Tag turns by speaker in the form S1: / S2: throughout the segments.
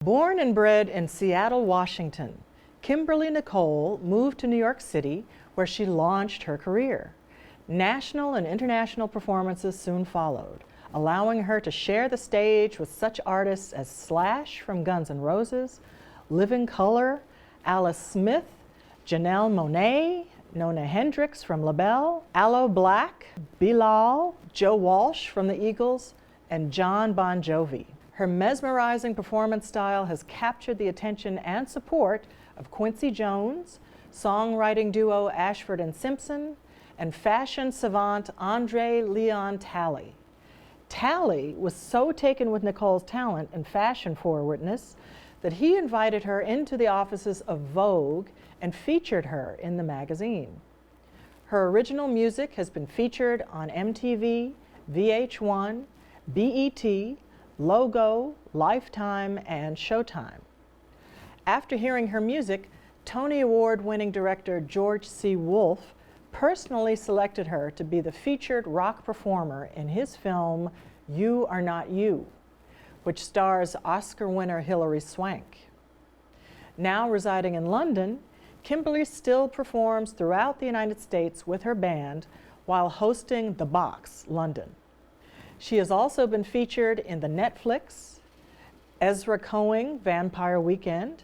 S1: Born and bred in Seattle, Washington, Kimberly Nichole moved to New York City, where she launched her career. National and international performances soon followed, allowing her to share the stage with such artists as Slash from Guns N' Roses, Living Colour, Alice Smith, Janelle Monáe, Nona Hendryx from LaBelle, Aloe Black, Bilal, Joe Walsh from the Eagles, and John Bon Jovi. Her mesmerizing performance style has captured the attention and support of Quincy Jones, songwriting duo Ashford and Simpson, and fashion savant Andre Leon Talley. Talley was so taken with Nichole's talent and fashion forwardness that he invited her into the offices of Vogue and featured her in the magazine. Her original music has been featured on MTV, VH1, BET, Logo, Lifetime, and Showtime. After hearing her music, Tony Award-winning director George C. Wolfe personally selected her to be the featured rock performer in his film You Are Not You, which stars Oscar winner Hilary Swank. Now residing in London, Kimberly still performs throughout the United States with her band while hosting The Box, London. She has also been featured in the Netflix, Ezra Cohen Vampire Weekend,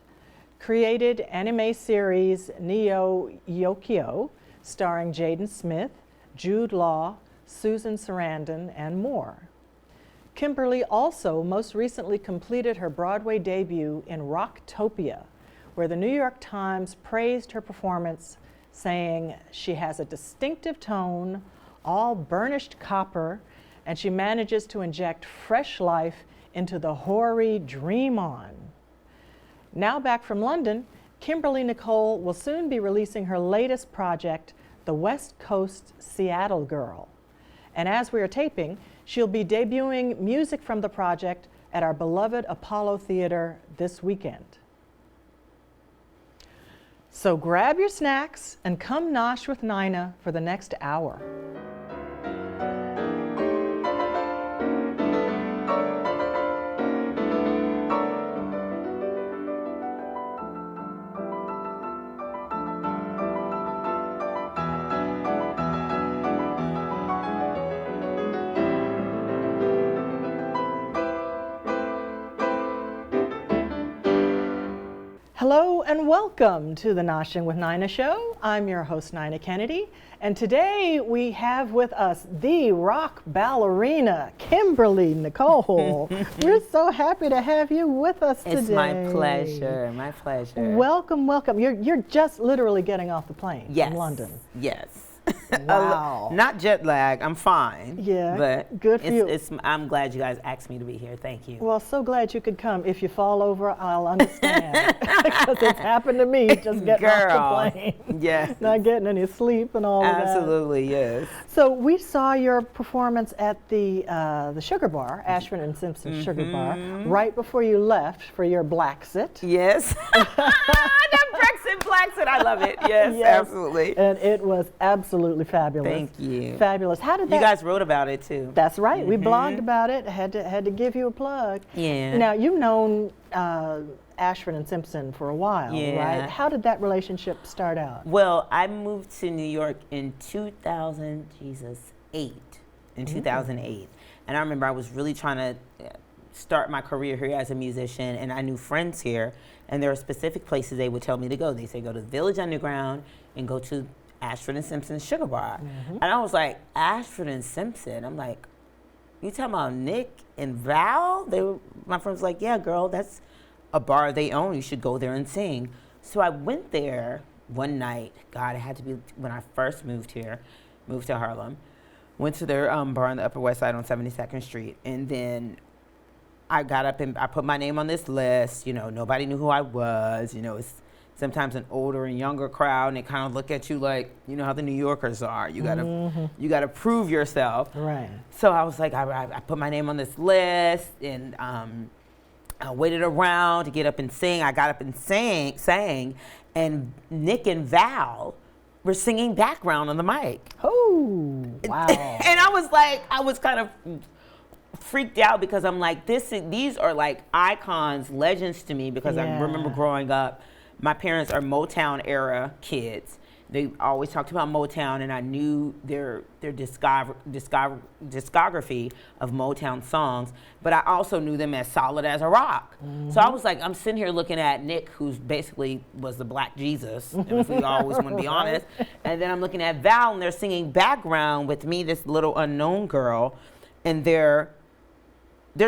S1: created anime series Neo Yokio, starring Jaden Smith, Jude Law, Susan Sarandon, and more. Kimberly also most recently completed her Broadway debut in Rocktopia, where the New York Times praised her performance, saying she has a distinctive tone, all burnished copper, and she manages to inject fresh life into the hoary Dream On. Now back from London, Kimberly Nichole will soon be releasing her latest project, The West Coast Seattle Girl. And as we are taping, she'll be debuting music from the project at our beloved Apollo Theater this weekend. So grab your snacks and come nosh with Nina for the next hour. Hello and welcome to the Noshing with Nina show. I'm your host, Nina Kennedy, and today we have with us the rock ballerina, Kimberly Nichole. We're so happy to have you with us today.
S2: It's my pleasure, my pleasure.
S1: Welcome, welcome. You're just literally getting off the plane
S2: Yes.
S1: from London.
S2: Yes.
S1: Wow.
S2: Not jet lag, I'm fine.
S1: Yeah,
S2: but
S1: good for you.
S2: I'm glad you guys asked me to be here. Thank you.
S1: Well, so glad you could come. If you fall over, I'll understand. Because it's happened to me, just getting off the plane.
S2: Yes.
S1: Not getting any sleep and all of that.
S2: Absolutely, yes.
S1: So we saw your performance at the Sugar Bar, Ashford and Simpson Sugar Bar, right before you left for your Blacksit.
S2: Yes. That Brexit Blacksit, I love it. Yes, absolutely.
S1: And it was absolutely fabulous.
S2: Thank you.
S1: Fabulous. How did that?
S2: You guys wrote about it too.
S1: That's right. We blogged about it. Had to give you a plug.
S2: Yeah.
S1: Now you've known Ashford and Simpson for a while, right? How did that relationship start out?
S2: Well, I moved to New York in 2008. In 2008, and I remember I was really trying to start my career here as a musician, and I knew friends here, and there were specific places they would tell me to go. They say go to the Village Underground and go to Ashford and Simpson's Sugar Bar. And I was like, Ashford and Simpson? I'm like, you talking about Nick and Val? My friend was like, yeah, girl, that's a bar they own. You should go there and sing. So I went there one night. God, it had to be when I first moved here, moved to Harlem. Went to their bar on the Upper West Side on 72nd Street. And then I got up and I put my name on this list. You know, nobody knew who I was. You know, it's sometimes an older and younger crowd, and they kind of look at you like, you know how the New Yorkers are. You gotta prove yourself.
S1: Right.
S2: So I was like, I put my name on this list, and I waited around to get up and sing. I got up and sang, and Nick and Val were singing background on the mic.
S1: Oh, wow.
S2: And I was like, I was kind of freaked out because I'm like, these are like icons, legends to me, because I remember growing up, my parents are Motown era kids. They always talked about Motown, and I knew their discography of Motown songs, but I also knew them as solid as a rock. So I was like, I'm sitting here looking at Nick, who's basically was the Black Jesus, if we always want to be honest, and then I'm looking at Val, and they're singing background with me, this little unknown girl, and they're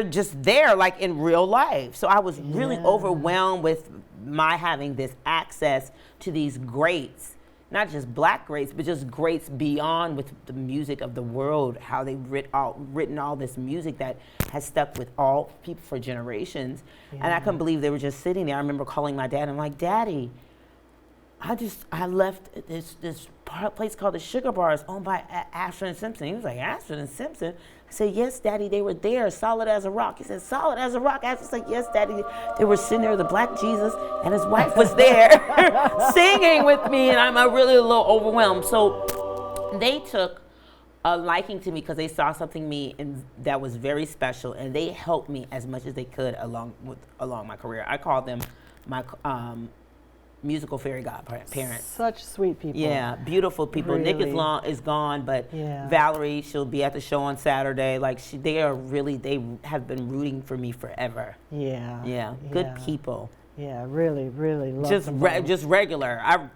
S2: just there, like in real life. So I was really overwhelmed with my having this access to these greats, not just Black greats, but just greats beyond with the music of the world, how they've written all this music that has stuck with all people for generations. And I couldn't believe they were just sitting there. I remember calling my dad, and I'm like, Daddy, I left this place called the Sugar Bars owned by Ashford and Simpson. He was like, Ashford and Simpson? I said, yes, Daddy, they were there, solid as a rock. He said, solid as a rock? I was like, yes, Daddy, they were sitting there, the Black Jesus, and his wife was there singing with me, and I'm really a little overwhelmed. So they took a liking to me because they saw something in me that was very special, and they helped me as much as they could along my career. I call them my musical fairy godparents.
S1: Such sweet people.
S2: Yeah, beautiful people.
S1: Really.
S2: Nick is gone, but Valerie, she'll be at the show on Saturday. Like they have been rooting for me forever. Yeah, good people.
S1: Yeah, really, really love them.
S2: Just regular. I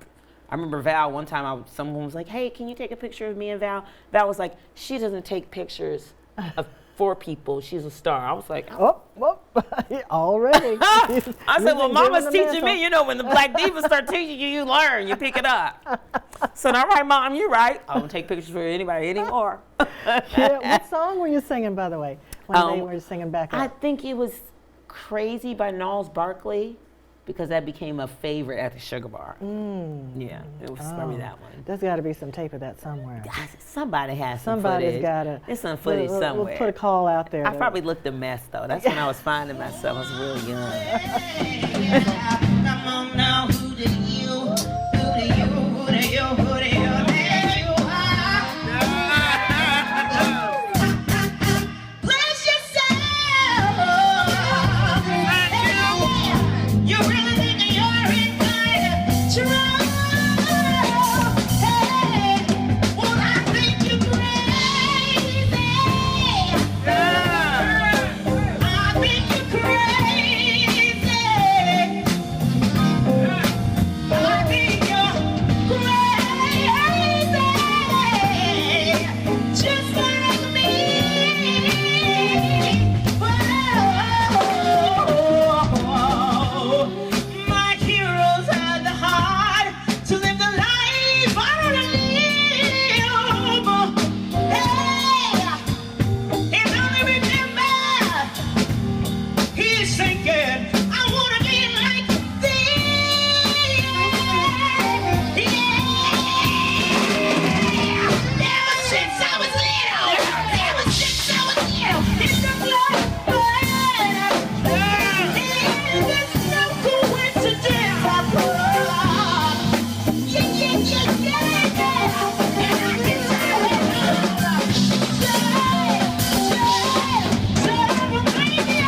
S2: remember Val one time. Someone was like, "Hey, can you take a picture of me and Val?" Val was like, "She doesn't take pictures of." For people, she's a star. I was like,
S1: already.
S2: I said, well, Mama's teaching me. You know, when the Black divas start teaching you, you learn, you pick it up. So, all right, Mom, you're right. I don't take pictures for anybody anymore.
S1: What song were you singing, by the way, when they were singing back up?
S2: I think it was Crazy by Gnarls Barkley, because that became a favorite at the Sugar Bar. Yeah, it was probably that one.
S1: There's got to be some tape of that somewhere.
S2: Somebody has some
S1: Somebody's
S2: footage.
S1: got to.
S2: There's some footage somewhere.
S1: We'll put a call out there.
S2: I probably looked a mess, though. That's when I was finding myself. I was really young.
S3: Come on now, who do you, who do you, who do you, who do you think you are? Bless yourself. You really think you're in control? Hey, well, I think you're crazy. I think you're crazy. I think you're crazy. Just like me. Whoa. My heroes had the heart to live the life I wanna live. Hey, if only remember, he's thinking, I wanna be like this. Yeah. Ever since I was little, it's the blood burn. It's no coincidence. And I can tell it. So crazy.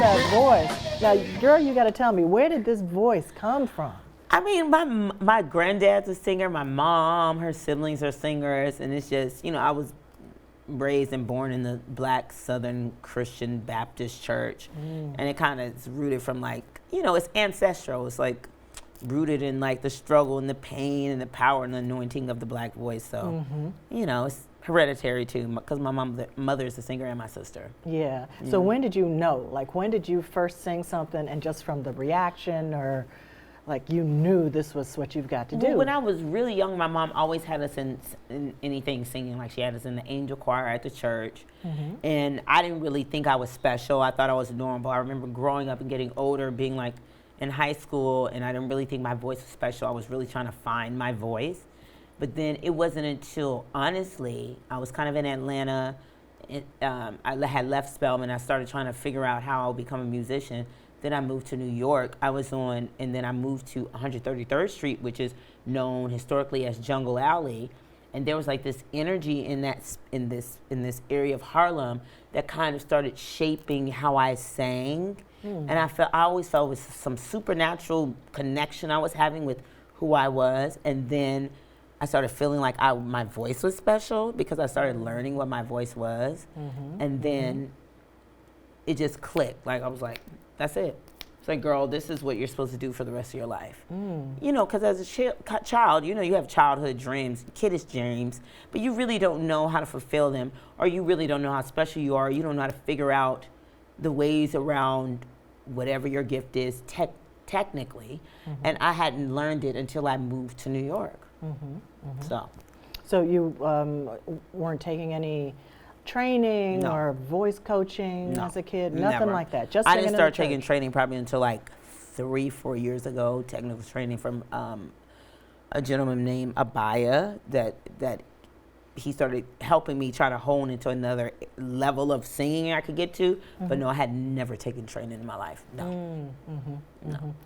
S1: That voice. Now, girl, you got to tell me, where did this voice come from?
S2: I mean, my granddad's a singer. My mom, her siblings are singers. And it's just, I was raised and born in the Black Southern Christian Baptist church. And it kind of is rooted from it's ancestral. It's like rooted in the struggle and the pain and the power and the anointing of the Black voice. So, it's hereditary too, because my mother is a singer and my sister.
S1: Yeah. So when did you know? When did you first sing something, and just from the reaction, or you knew this was what you've got to do?
S2: Well, when I was really young, my mom always had us in anything singing. She had us in the angel choir at the church. And I didn't really think I was special. I thought I was normal. I remember growing up and getting older, being in high school, and I didn't really think my voice was special. I was really trying to find my voice. But then it wasn't until, honestly, I was kind of in Atlanta. I had left Spelman. I started trying to figure out how I'll become a musician. Then I moved to New York. And then I moved to 133rd Street, which is known historically as Jungle Alley. And there was like this energy in this area of Harlem that kind of started shaping how I sang. And I always felt it was some supernatural connection I was having with who I was. And then I started feeling like my voice was special because I started learning what my voice was. And then it just clicked. Like I was like, that's it. It's like, girl, this is what you're supposed to do for the rest of your life. You know, because as a child, you know, you have childhood dreams, kiddish dreams, but you really don't know how to fulfill them, or you really don't know how special you are. You don't know how to figure out the ways around whatever your gift is technically. And I hadn't learned it until I moved to New York. So
S1: you weren't taking any training or voice coaching as a kid? Nothing
S2: never.
S1: Like that? Just
S2: I
S1: singing
S2: didn't
S1: in
S2: start
S1: the
S2: taking
S1: church?
S2: training probably until like 3-4 years ago, technical training from a gentleman named Abaya that he started helping me try to hone into another level of singing I could get to. But no, I had never taken training in my life. No.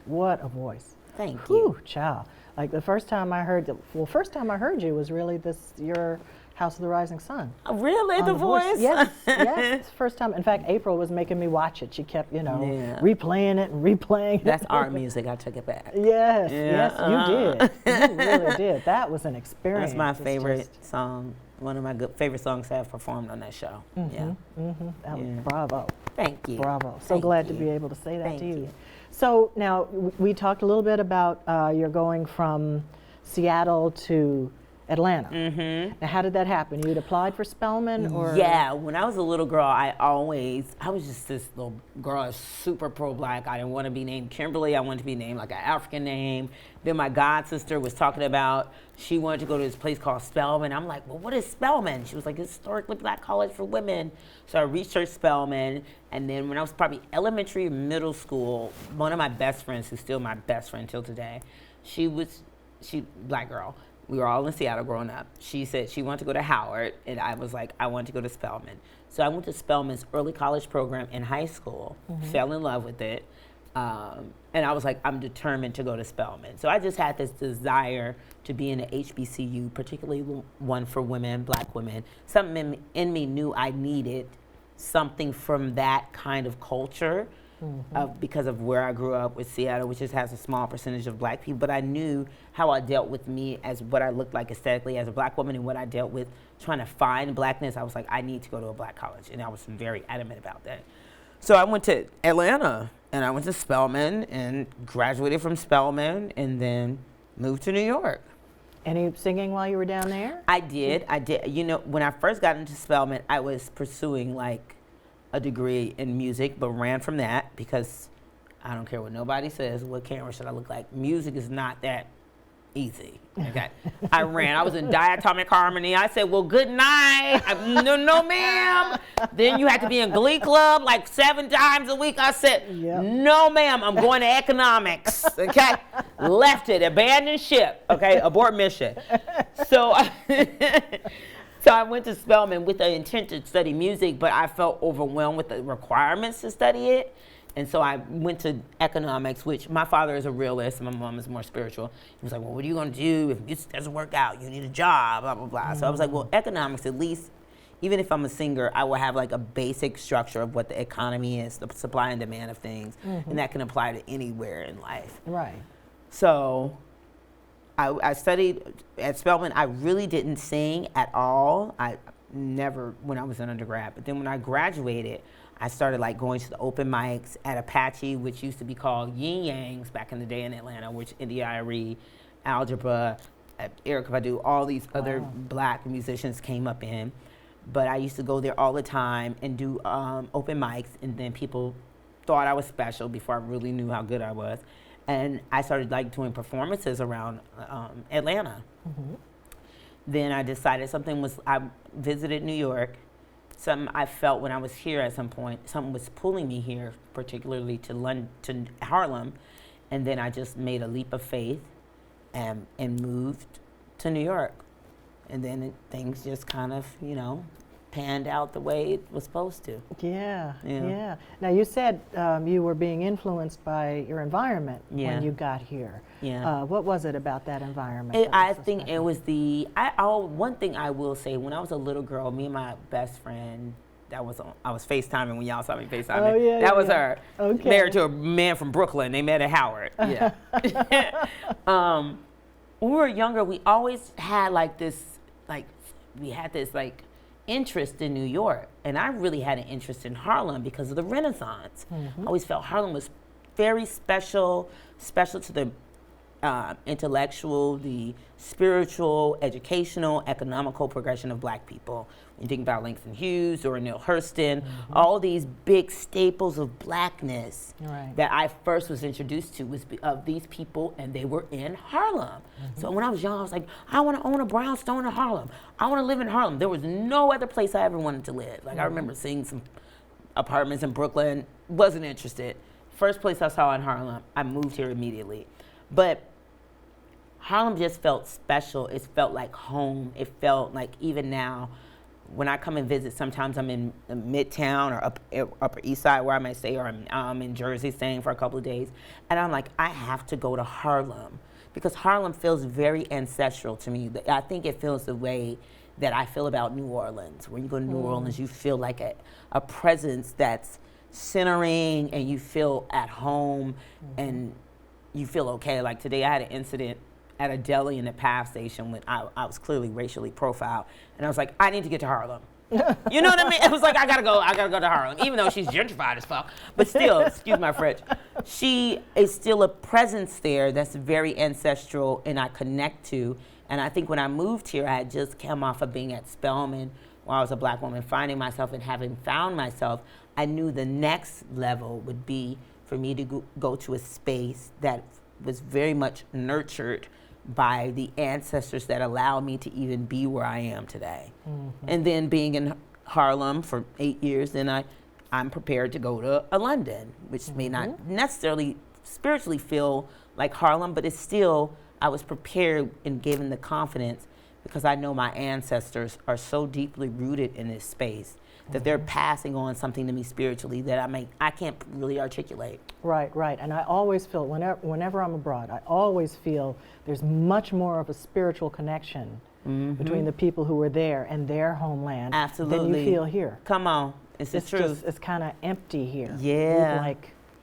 S1: What a voice.
S2: Thank you.
S1: Whew, child. Like the first time I heard you was really your House of the Rising Sun.
S2: Oh, really? The voice?
S1: Yes, yes. It's the first time. In fact, April was making me watch it. She kept, replaying it and replaying it.
S2: That's our music. I took it back.
S1: Yes, yes, you did. You really did. That was an experience.
S2: That's my favorite song. One of my favorite songs I have performed on that show.
S1: That was bravo.
S2: Thank you.
S1: Bravo. So
S2: Thank
S1: glad to
S2: you.
S1: be able to say that
S2: Thank
S1: to you.
S2: you.
S1: So now we talked a little bit about you're going from Seattle to Atlanta. Now, how did that happen? You'd applied for Spelman, or?
S2: Yeah, when I was a little girl, I was just this little girl, super pro-black. I didn't want to be named Kimberly. I wanted to be named like an African name. Then my god sister was talking about she wanted to go to this place called Spelman. I'm like, well, what is Spelman? She was like, historically black college for women. So I researched Spelman, and then when I was probably elementary, middle school, one of my best friends, who's still my best friend till today, she black girl. We were all in Seattle growing up. She said she wanted to go to Howard, and I was like, I want to go to Spelman. So I went to Spelman's early college program in high school, fell in love with it, and I was like, I'm determined to go to Spelman. So I just had this desire to be in a HBCU, particularly one for women, black women. Something in me knew I needed something from that kind of culture. Because of where I grew up with Seattle, which just has a small percentage of black people, but I knew how I dealt with me as what I looked like aesthetically as a black woman, and what I dealt with trying to find blackness. I was like, I need to go to a black college, and I was very adamant about that. So I went to Atlanta, and I went to Spelman, and graduated from Spelman, and then moved to New York.
S1: Any singing while you were down there?
S2: I did. You know, when I first got into Spelman, I was pursuing like a degree in music, but ran from that because I don't care what nobody says. What camera should I look like? Music is not that easy. Okay, I ran. I was in diatomic harmony. I said, "Well, good night." No, ma'am. Then you had to be in Glee Club like 7 times a week. I said, "No, ma'am. I'm going to economics." Okay, left it, abandoned ship. Okay, abort mission. So. So I went to Spelman with the intent to study music, but I felt overwhelmed with the requirements to study it. And so I went to economics, which my father is a realist, and my mom is more spiritual. He was like, well, what are you going to do if this doesn't work out? You need a job, blah, blah, blah. So I was like, well, economics, at least, even if I'm a singer, I will have like a basic structure of what the economy is, the supply and demand of things, and that can apply to anywhere in life.
S1: Right.
S2: So I studied at Spelman. I really didn't sing at all. I never, when I was an undergrad. But then when I graduated, I started like going to the open mics at Apache, which used to be called Yin Yangs back in the day in Atlanta, which India.Arie, Algebra, Erykah Badu, all these other black musicians came up in. But I used to go there all the time and do open mics, and then people thought I was special before I really knew how good I was. And I started like doing performances around Atlanta. Then I decided I visited New York. Something I felt when I was here at some point, something was pulling me here, particularly to Harlem. And then I just made a leap of faith and moved to New York. And then things just kind of, panned out the way it was supposed to.
S1: Yeah. Now you said you were being influenced by your environment when you got here.
S2: Yeah.
S1: What was it about that environment?
S2: I think it was one thing I will say, when I was a little girl, me and my best friend, I was FaceTiming when y'all saw me FaceTiming.
S1: Oh, yeah,
S2: that was her.
S1: Okay.
S2: Married to a man from Brooklyn. They met at Howard. Yeah. When we were younger, we always had this interest in New York. And I really had an interest in Harlem because of the Renaissance. I always felt Harlem was very special to the intellectual, the spiritual, educational, economical progression of Black people. When you think about Langston Hughes or Neil Hurston, all these big staples of Blackness that I first was introduced to was of these people, and they were in Harlem. So when I was young, I was like, I want to own a brownstone in Harlem. I want to live in Harlem. There was no other place I ever wanted to live. Like I remember seeing some apartments in Brooklyn, wasn't interested. First place I saw in Harlem, I moved here immediately. But Harlem just felt special. It felt like home. It felt like even now, when I come and visit, sometimes I'm in Midtown or Upper East Side where I might stay, or I'm in Jersey staying for a couple of days. And I'm like, I have to go to Harlem because Harlem feels very ancestral to me. I think it feels the way that I feel about New Orleans. When you go to New Orleans, you feel like a presence that's centering, and you feel at home and you feel okay. Like today I had an incident at a deli in the PATH station when I was clearly racially profiled, and I was like, I need to get to Harlem. You know what I mean? It was like, I gotta go to Harlem, even though she's gentrified as fuck. But still, excuse my French, she is still a presence there that's very ancestral and I connect to. And I think when I moved here, I had just come off of being at Spelman, where I was a Black woman, finding myself, and having found myself, I knew the next level would be for me to go to a space that was very much nurtured by the ancestors that allowed me to even be where I am today. And then being in Harlem for 8 years, then I'm prepared to go to London, which may not necessarily spiritually feel like Harlem, but it's still, I was prepared and given the confidence because I know my ancestors are so deeply rooted in this space that they're passing on something to me spiritually that I can't really articulate.
S1: Right. And I always feel, whenever I'm abroad, I always feel there's much more of a spiritual connection between the people who were there and their homeland than you feel here.
S2: Come on, it's the truth.
S1: It's kind of empty here.
S2: Yeah.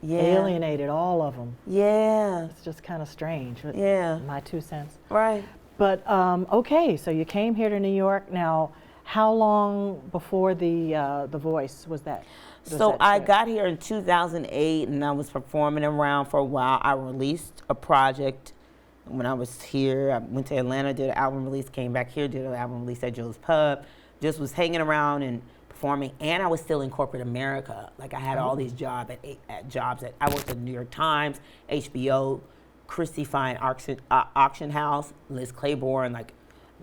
S1: We've alienated all of them.
S2: Yeah.
S1: It's just kind of strange.
S2: Yeah.
S1: My 2 cents.
S2: Right.
S1: But okay, so you came here to New York. Now, how long before the Voice was that?
S2: So I got here in 2008, and I was performing around for a while. I released a project when I was here. I went to Atlanta, did an album release, came back here, did an album release at Joe's Pub. Just was hanging around and performing, and I was still in corporate America. Like I had all these jobs I worked at the New York Times, HBO, Christie Fine Auction House, Liz Claiborne. Like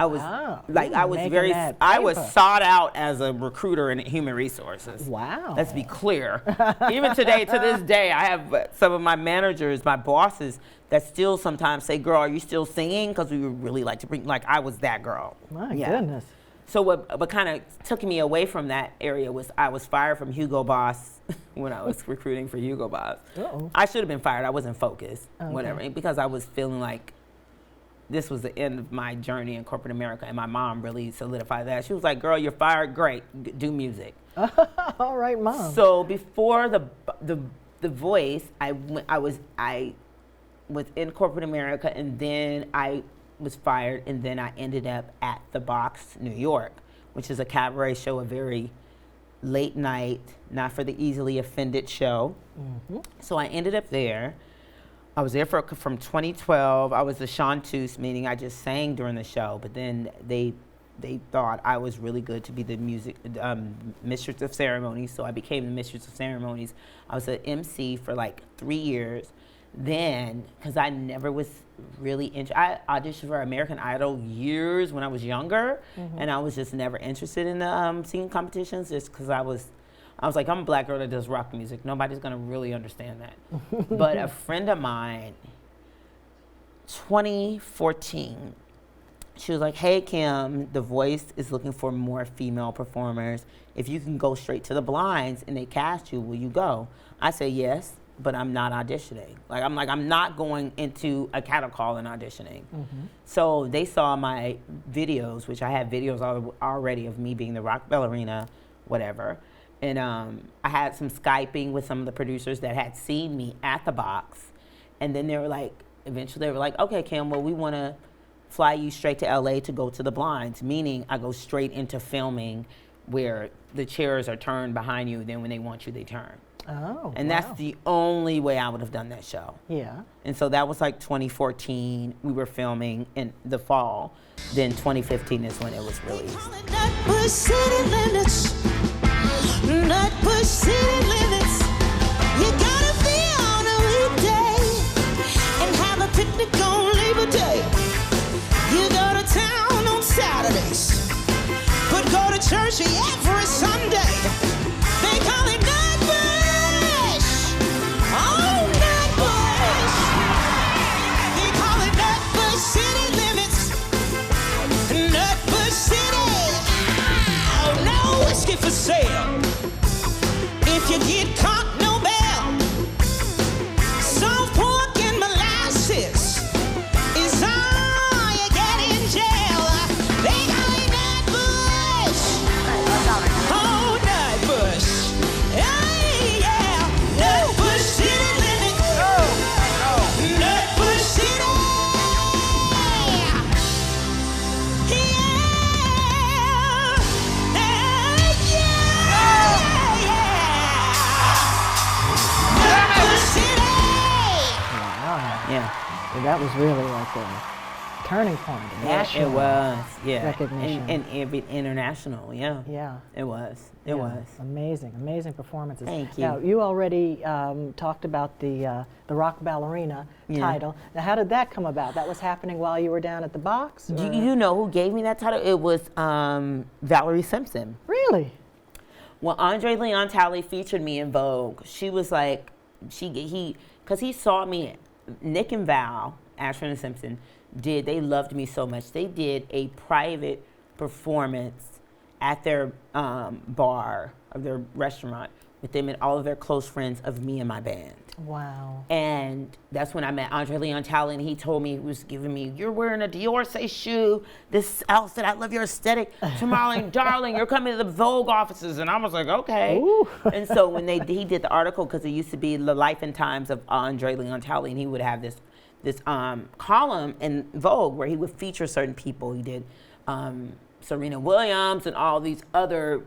S2: I was I was sought out as a recruiter in human resources.
S1: Wow.
S2: Let's be clear. Even today, to this day, I have some of my managers, my bosses, that still sometimes say, girl, are you still singing? Because we would really like to bring, like I was that girl.
S1: My goodness.
S2: So what kind of took me away from that area was I was fired from Hugo Boss when I was recruiting for Hugo Boss.
S1: Uh-oh.
S2: I should have been fired. I wasn't focused, whatever, because I was feeling like this was the end of my journey in corporate America, and my mom really solidified that. She was like, girl, you're fired, great, do music.
S1: All right, Mom.
S2: So before the Voice, I was in corporate America, and then I was fired, and then I ended up at the Box, New York, which is a cabaret show, a very late night, not for the easily offended show. So I ended up there. I was there from 2012. I was the chanteuse, meaning I just sang during the show, but then they thought I was really good to be the mistress of ceremonies, so I became the mistress of ceremonies. I was an MC for like 3 years. Then, because I never was really I auditioned for American Idol years when I was younger, and I was just never interested in the singing competitions, just because I was I was like, I'm a black girl that does rock music. Nobody's gonna really understand that. But a friend of mine, 2014, she was like, hey, Kim, The Voice is looking for more female performers. If you can go straight to the blinds and they cast you, will you go? I said yes, but I'm not auditioning. I'm not going into a cattle call and auditioning. So they saw my videos, which I had videos already of me being the rock ballerina, whatever. And I had some Skyping with some of the producers that had seen me at the box. And then they were like, eventually they were like, okay, Kim, well, we want to fly you straight to LA to go to the blinds, meaning I go straight into filming where the chairs are turned behind you, then when they want you, they turn.
S1: Oh,
S2: And
S1: wow.
S2: that's the only way I would have done that show.
S1: Yeah.
S2: And so that was like 2014. We were filming in the fall. Then 2015 is when it was released.
S3: Nutbush city limits. Nutbush city limits. You gotta be on a weekday and have a picnic on Labor Day. You go to town on Saturdays, but go to church every Sunday. They call it Nutbush. Oh, Nutbush. They call it Nutbush city limits. Nutbush city. Oh, no whiskey for sale. If you get caught, no bail. Soft pork and molasses is all you get in jail. They call it Nutbush. Oh, Nutbush. Hey, yeah. Nutbush city limits. Nutbush city.
S2: Yeah.
S1: Well, that was really like a turning point. a national
S2: It was, yeah.
S1: recognition.
S2: And international, yeah.
S1: Yeah.
S2: It was. It
S1: Yeah.
S2: was.
S1: Amazing, amazing performances.
S2: Thank you.
S1: Now, you already talked about the Rock Ballerina
S2: Yeah.
S1: title. Now, how did that come about? That was happening while you were down at the box?
S2: Do
S1: or-
S2: you know who gave me that title? It was Valerie Simpson.
S1: Really?
S2: When Andre Leon Talley featured me in Vogue, she was like, because he saw me, Nick and Val, Ashford and Simpson, they loved me so much. They did a private performance at their bar, of their restaurant, with them and all of their close friends of me and my band.
S1: Wow.
S2: And that's when I met Andre Leon Talley, and he told me, he was giving me, you're wearing a Dior shoe, this outfit, I love your aesthetic. Tomorrow, darling, you're coming to the Vogue offices. And I was like, okay.
S1: Ooh.
S2: And so when he did the article, because it used to be the life and times of Andre Leon Talley, and he would have this column in Vogue where he would feature certain people. He did Serena Williams and all these other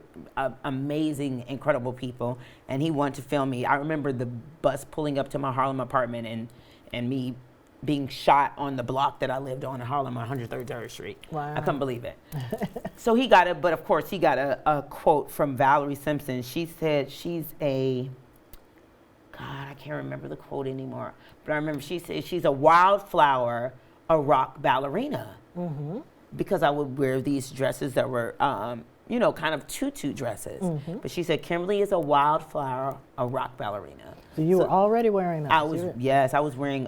S2: amazing, incredible people. And he wanted to film me. I remember the bus pulling up to my Harlem apartment and me being shot on the block that I lived on in Harlem on 133rd Street.
S1: Wow.
S2: I couldn't believe it. So he got it, but of course he got a quote from Valerie Simpson. She said she's God, I can't remember the quote anymore. But I remember she said she's a wildflower, a rock ballerina. Mm-hmm. Because I would wear these dresses that were, kind of tutu dresses. Mm-hmm. But she said, Kimberly is a wildflower, a rock ballerina.
S1: So you were already wearing that?
S2: I was wearing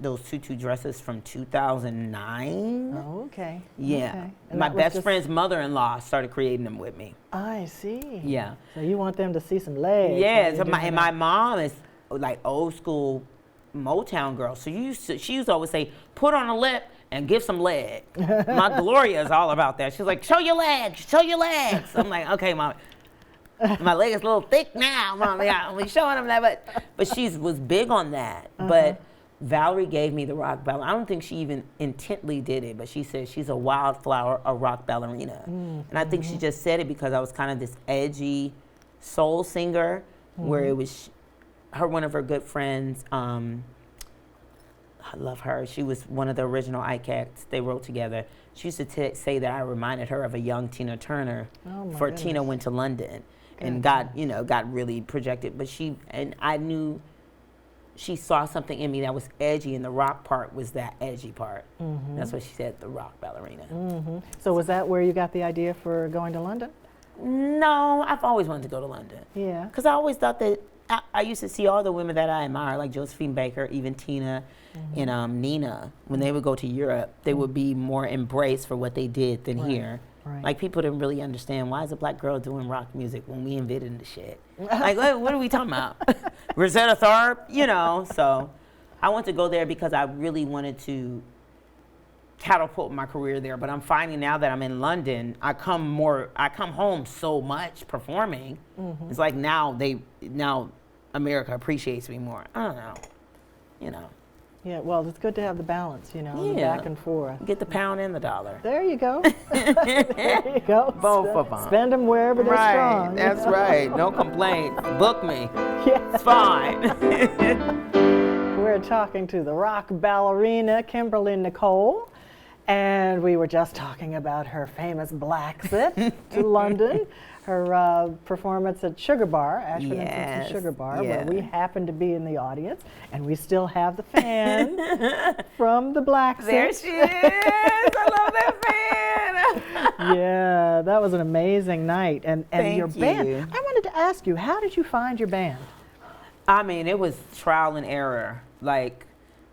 S2: those tutu dresses from 2009.
S1: Oh, okay.
S2: Yeah.
S1: Okay. And
S2: My
S1: that was
S2: best
S1: just-
S2: friend's mother-in-law started creating them with me.
S1: I see.
S2: Yeah.
S1: So you want them to see some legs?
S2: Yeah,
S1: while
S2: so
S1: you're doing
S2: my
S1: that.
S2: mom is like old school Motown girl. So she used to always say, put on a lip and give some leg. My Gloria is all about that. She's like, show your legs, show your legs. I'm like, okay, Mom. My leg is a little thick now, Mom. Yeah, I'm showing them that, but she was big on that. But Valerie gave me the rock ballerina. I don't think she even intently did it, but she said she's a wildflower, a rock ballerina. And I think she just said it because I was kind of this edgy soul singer, where it was one of her good friends. I love her. She was one of the original ICACs. They wrote together. She used to say that I reminded her of a young Tina Turner for
S1: goodness.
S2: Tina Went to London and got really projected. But I knew she saw something in me that was edgy, and the rock part was that edgy part. That's what she said, the rock ballerina.
S1: So was that where you got the idea for going to London?
S2: No, I've always wanted to go to London.
S1: Yeah.
S2: Because I always thought that I used to see all the women that I admire, like Josephine Baker, even Tina, and Nina. When they would go to Europe, they would be more embraced for what they did than here.
S1: Right.
S2: Like, people didn't really understand, why is a black girl doing rock music when we invented the shit? Like, what are we talking about? Rosetta Tharpe, you know? So I wanted to go there because I really wanted to catapult my career there. But I'm finding now that I'm in London, I come home so much performing. It's like now America appreciates me more. I don't know, you know.
S1: Yeah, well, it's good to have the balance, you know, the
S2: Yeah.
S1: back and forth.
S2: Get the pound and the dollar.
S1: There you go. There you go.
S2: Both of them.
S1: Spend them wherever they're strong.
S2: That's right. No complaints. Book me.
S1: Yeah.
S2: It's fine.
S1: We're talking to the rock ballerina, Kimberly Nichole, and we were just talking about her famous black sit to London, her performance at Sugar Bar, Ashford and Simpson Sugar Bar, where we happened to be in the audience, and we still have the fan from the black sit.
S2: There she is. I love that fan.
S1: Yeah, that was an amazing night. And
S2: Thank
S1: your band,
S2: you.
S1: I wanted to ask you, how did you find your band?
S2: I mean, it was trial and error. Like,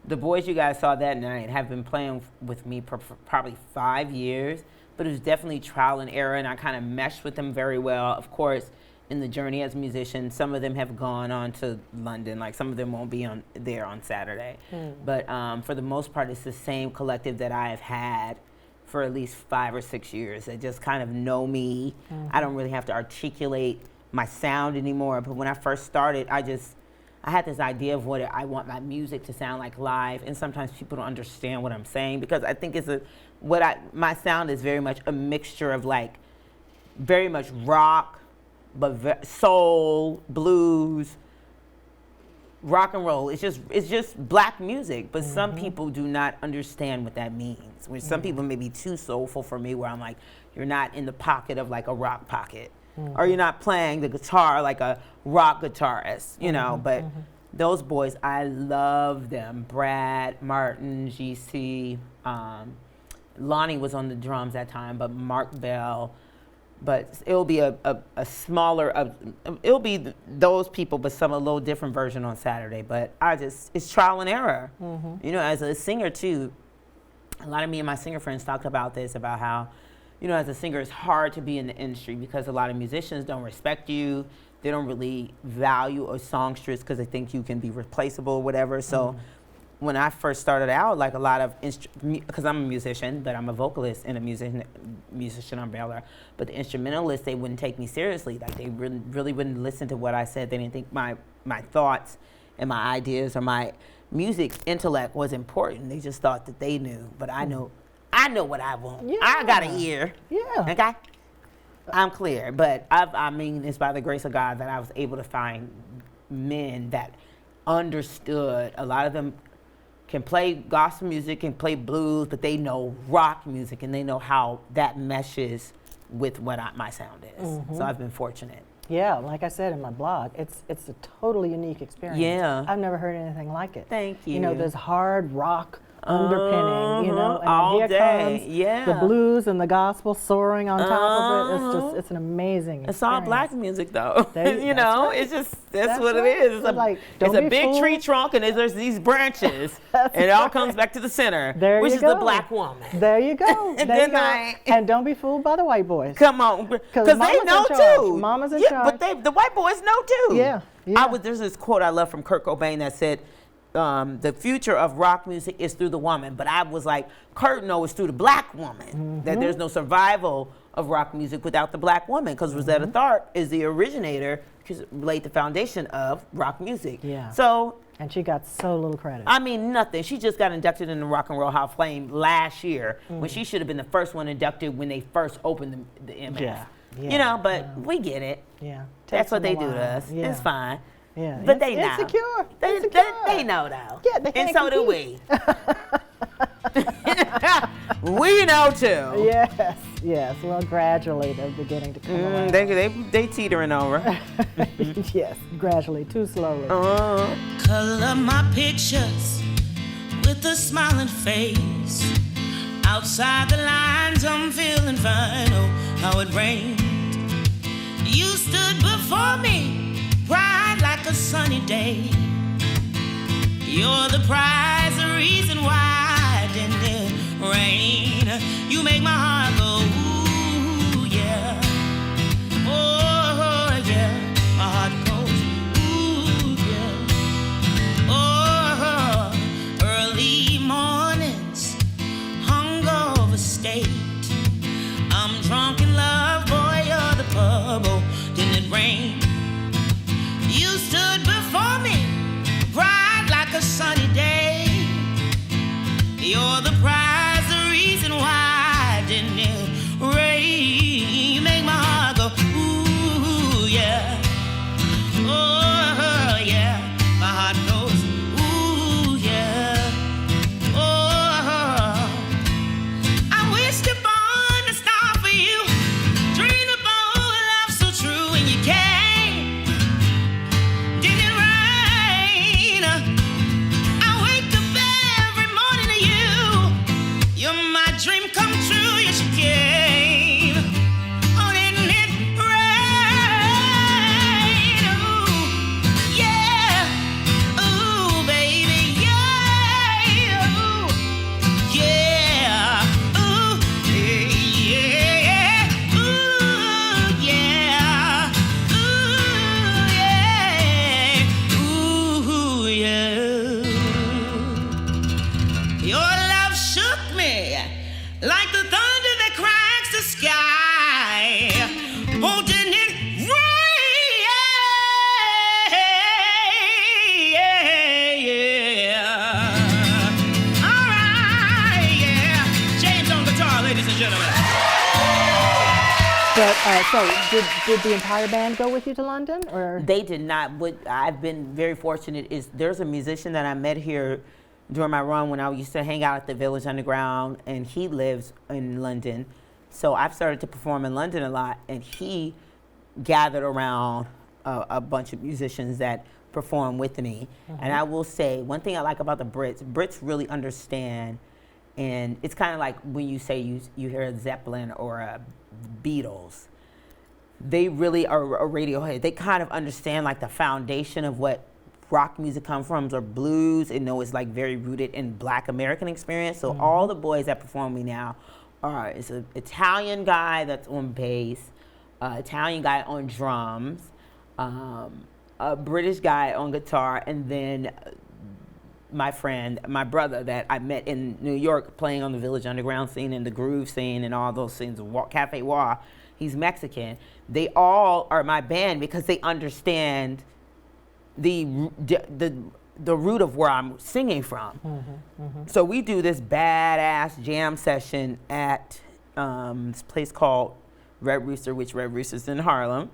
S2: the boys you guys saw that night have been playing with me for probably 5 years, but it was definitely trial and error, and I kind of meshed with them very well. Of course, in the journey as musicians, some of them have gone on to London, like some of them won't be there on Saturday. But for the most part, it's the same collective that I have had for at least 5 or 6 years. They just kind of know me. I don't really have to articulate my sound anymore, but when I first started, I had this idea of what I want my music to sound like live, and sometimes people don't understand what I'm saying, because I think my sound is very much a mixture of, like, very much rock, but soul, blues, rock and roll. It's just black music, but some people do not understand what that means. Where some people may be too soulful for me, where I'm like, you're not in the pocket of like a rock pocket. Or you're not playing the guitar like a rock guitarist, you know, but those boys, I love them. Brad, Martin, GC, Lonnie was on the drums that time, but Mark Bell, but it'll be a smaller, it'll be those people, but a little different version on Saturday. But it's trial and error. You know, as a singer too, a lot of me and my singer friends talked about this, about how, you know, as a singer, it's hard to be in the industry because a lot of musicians don't respect you. They don't really value a songstress because they think you can be replaceable or whatever. So when I first started out, like a lot of, because I'm a musician, but I'm a vocalist and a musician umbrella, but the instrumentalists, they wouldn't take me seriously. Like, they really wouldn't listen to what I said. They didn't think my thoughts and my ideas or my music intellect was important. They just thought that they knew, but I know what I want.
S1: Yeah.
S2: I got an ear.
S1: Yeah.
S2: Okay? I'm clear. But I mean, it's by the grace of God that I was able to find men that understood. A lot of them can play gospel music, can play blues, but they know rock music, and they know how that meshes with what my sound is. So I've been fortunate.
S1: Yeah, like I said in my blog, it's a totally unique experience.
S2: Yeah.
S1: I've never heard anything like it.
S2: Thank you.
S1: You know, there's hard rock underpinning, you know, and
S2: all
S1: here
S2: day.
S1: comes the blues and the gospel soaring on top of it. It's an amazing experience.
S2: It's all black music, though. You know,
S1: right.
S2: it's just, that's what it is. It's a big tree trunk, and there's these branches, and it all comes back to the center, which is the black woman.
S1: There you go.
S2: Good night.
S1: And don't be fooled by the white boys.
S2: Come on, because they know too.
S1: Mama's in charge.
S2: But the white boys know too.
S1: Yeah.
S2: There's this quote I love from Kurt Cobain that said, the future of rock music is through the woman. But I was like, Kurt knows through the black woman, that there's no survival of rock music without the black woman, because Rosetta Tharpe is the originator, she's laid the foundation of rock music.
S1: Yeah.
S2: So,
S1: and she got so little credit.
S2: I mean, nothing. She just got inducted in the Rock and Roll Hall of Fame last year, when she should have been the first one inducted when they first opened the MF.
S1: Yeah.
S2: You know, but we get it.
S1: Yeah.
S2: That's what they do to us.
S1: Yeah.
S2: It's fine.
S1: Yeah.
S2: But they know.
S1: Insecure.
S2: They know, though.
S1: Yeah, they
S2: and
S1: can't
S2: so do we. We know, too.
S1: Yes. Well, gradually they're beginning to come around.
S2: They teetering over.
S1: Yes, gradually, too slowly.
S3: Color my pictures with a smiling face. Outside the lines, I'm feeling fine. Oh, how it rained You stood before me, bright like a sunny day. You're the prize, the reason why didn't it rain. You make my heart go, ooh, yeah. Oh, yeah. My heart goes, ooh, yeah. Oh, early mornings, hungover state. I'm drunk in love, boy, you're the bubble. Didn't it rain? You stood before me, bright like a sunny day. You're the prize, the reason why didn't it rain? You make my heart go, ooh, yeah. Oh, yeah. My heart goes, ooh, yeah. Oh, I wished upon a star for you. Dreamed about love so true, and you came. Did it rain? I wake up every morning to you. You're my dream come true. Yes, you came. Oh, didn't it rain? Ooh, yeah. Ooh, baby, yeah. Ooh, yeah. Ooh, yeah. Ooh, yeah. Ooh, yeah. Ooh, yeah. Your love shook me like the thunder that cracks the sky. Oh, didn't it rain? Yeah. All right, yeah. James on guitar, ladies and gentlemen.
S1: But so did the entire band go with you to London, or?
S2: They did not. What I've been very fortunate is there's a musician that I met here during my run when I used to hang out at the Village Underground, and he lives in London. So I've started to perform in London a lot, and he gathered around a bunch of musicians that perform with me. And I will say, one thing I like about the Brits really understand, and it's kind of like when you say you hear a Zeppelin or a Beatles. They really are a Radiohead. They kind of understand like the foundation of what rock music comes from, or blues, and know it's like very rooted in Black American experience. So all the boys that perform me now it's an Italian guy that's on bass, Italian guy on drums, a British guy on guitar, and then my brother that I met in New York playing on the Village Underground scene and the groove scene and all those scenes, Cafe Wah. He's Mexican. They all are my band because they understand the root of where I'm singing from. So we do this badass jam session at this place called Red Rooster, which Red Rooster's in Harlem,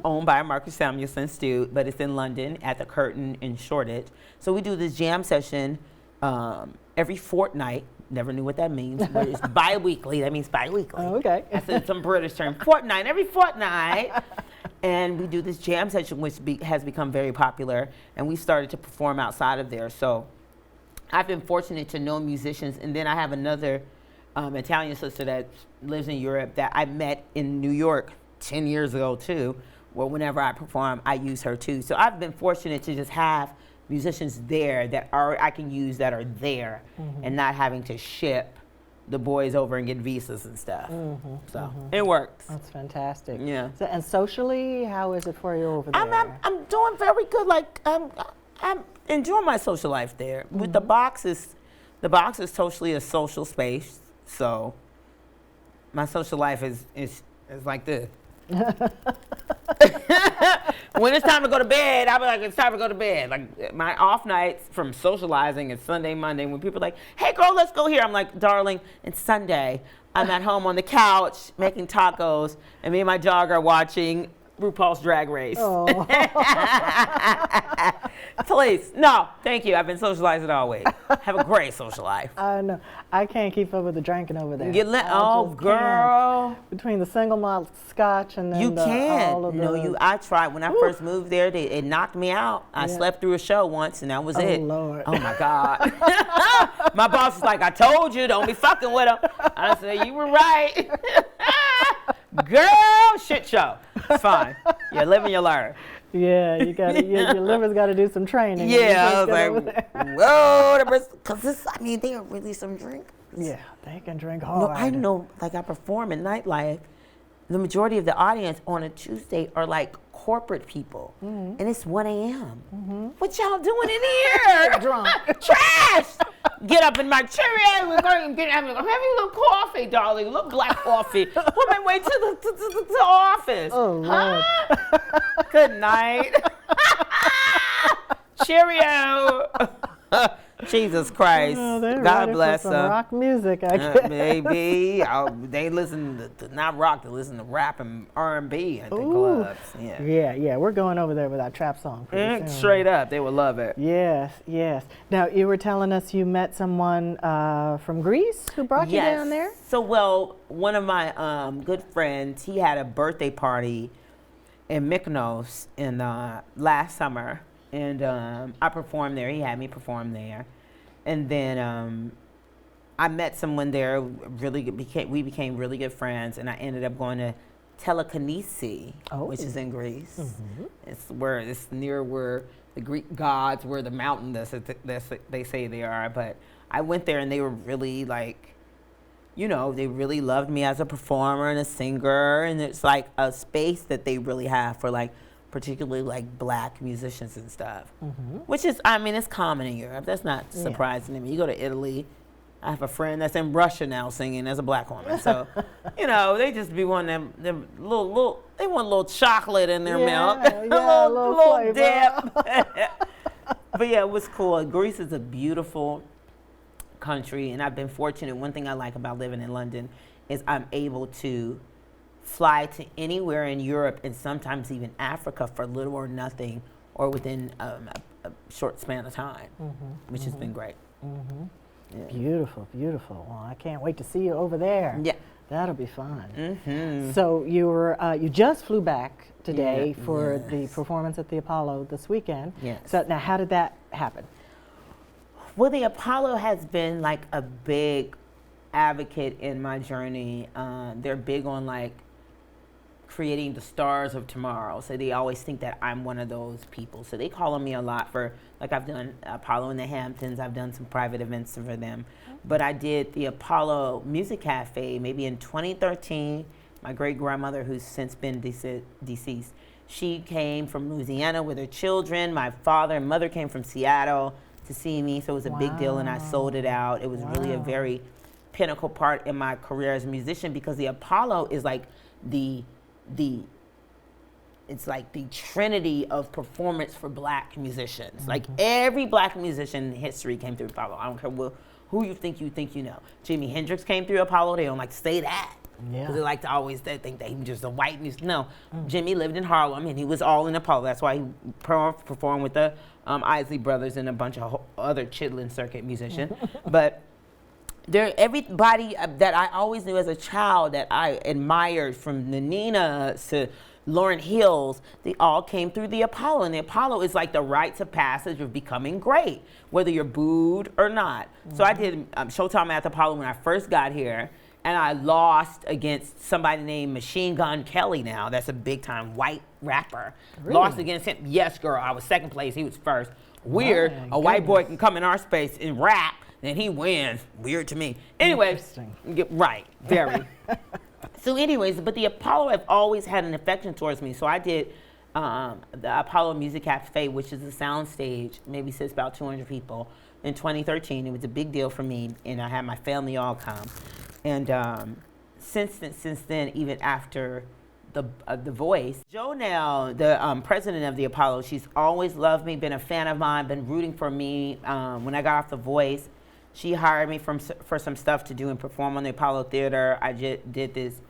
S2: owned by Marcus Samuelson Stu, but it's in London at the Curtain in Shoreditch. So we do this jam session every fortnight. Never knew what that means, but it's bi-weekly. That means bi-weekly.
S1: Oh, okay.
S2: That's some British term. Fortnight, every fortnight. And we do this jam session, which has become very popular, and we started to perform outside of there. So I've been fortunate to know musicians, and then I have another Italian sister that lives in Europe that I met in New York 10 years ago too, where whenever I perform, I use her too. So I've been fortunate to just have musicians there that I can use that are there, and not having to ship the boys over and get visas and stuff. So it works.
S1: That's fantastic.
S2: Yeah.
S1: So, and socially, how is it for you over there?
S2: I'm doing very good. Like I'm enjoying my social life there. With the box is totally a social space. So my social life is like this. When it's time to go to bed, I'll be like, it's time to go to bed. Like my off nights from socializing is Sunday, Monday. When people are like, hey girl, let's go here. I'm like, darling, it's Sunday. I'm at home on the couch making tacos, and me and my dog are watching RuPaul's Drag Race.
S1: Oh.
S2: Please, no, thank you. I've been socializing all week. Have a great social life.
S1: I know. I can't keep up with the drinking over there.
S2: Oh, girl.
S1: Between the single malt scotch and then
S2: You can't.
S1: all of the...
S2: No, I tried. When I first moved there, it knocked me out. I slept through a show once, and that was it.
S1: Oh, Lord.
S2: Oh, my God. My boss was like, I told you, don't be fucking with him. I said, you were right. Girl, shit show. It's fine. You live and you learn.
S1: Yeah, you got your liver's got to do some training.
S2: Yeah, I was like, whoa, because they are really some drinkers.
S1: Yeah, they can drink
S2: No,
S1: hard.
S2: I know, like I perform in nightlife. The majority of the audience on a Tuesday are like corporate people, and it's 1 a.m. What y'all doing in here?
S1: Drunk.
S2: Trash! Get up in my chair. We're going to have a little coffee, darling. A little black coffee. On my way to the office.
S1: Oh, Lord.
S2: Good night. Cheerio. Jesus Christ.
S1: Oh, they're
S2: God
S1: ready
S2: bless
S1: for some
S2: them.
S1: rock music, I guess.
S2: Maybe. They listen to not rock, they listen to rap and R&B at the clubs. Yeah.
S1: Yeah, we're going over there with our trap song pretty soon.
S2: Straight up, they would love it.
S1: Yes. Now, you were telling us you met someone from Greece who brought you down there?
S2: So, one of my good friends, he had a birthday party in Mykonos last summer. And I performed there. He had me perform there. And then I met someone there. We became really good friends. And I ended up going to Telekinesi, which is in Greece. It's near where the Greek gods were, the mountain they say they are. But I went there and they were really like, they really loved me as a performer and a singer. And it's like a space that they really have for like, particularly like black musicians and stuff, which is, it's common in Europe. That's not surprising to me. You go to Italy, I have a friend that's in Russia now singing as a black woman. So, they just be wanting them little, they want a little chocolate in their milk, a little dip. But yeah, it was cool. Greece is a beautiful country, and I've been fortunate. One thing I like about living in London is I'm able to fly to anywhere in Europe and sometimes even Africa for little or nothing, or within a short span of time, which has been great. Yeah.
S1: Beautiful. Well, I can't wait to see you over there.
S2: Yeah,
S1: that'll be fun. So you just flew back today for the performance at the Apollo this weekend.
S2: Yes.
S1: So now, how did that happen?
S2: Well, the Apollo has been like a big advocate in my journey. They're big on like creating the stars of tomorrow. So they always think that I'm one of those people. So they call on me a lot for, like I've done Apollo in the Hamptons, I've done some private events for them. But I did the Apollo Music Cafe maybe in 2013. My great grandmother, who's since been deceased, she came from Louisiana with her children. My father and mother came from Seattle to see me. So it was a big deal, and I sold it out. It was really a very pinnacle part in my career as a musician, because the Apollo is like it's like the trinity of performance for black musicians. Like every black musician in history came through Apollo. I don't care who you think you know. Jimi Hendrix came through Apollo. They don't like to say that. Because they like to always think that he was just a white music. No, Jimmy lived in Harlem and he was all in Apollo. That's why he performed with the Isley Brothers and a bunch of other Chitlin circuit musicians. But everybody that I always knew as a child that I admired, from the Ninas to Lauryn Hills, they all came through the Apollo. And the Apollo is like the rites of passage of becoming great, whether you're booed or not. So I did Showtime at the Apollo when I first got here, and I lost against somebody named Machine Gun Kelly now. That's a big time white rapper.
S1: Really?
S2: Lost against him. Yes, girl, I was second place, he was first. Weird, a white boy can come in our space and rap, and he wins. Weird to me. Anyway, right, very. So anyways, but the Apollo have always had an affection towards me. So I did the Apollo Music Cafe, which is a sound stage, maybe sits about 200 people, in 2013. It was a big deal for me, and I had my family all come. And since then, even after the Voice, Jo now, the president of the Apollo, she's always loved me, been a fan of mine, been rooting for me. When I got off the Voice, she hired me for some stuff to do and perform on the Apollo Theater. I did this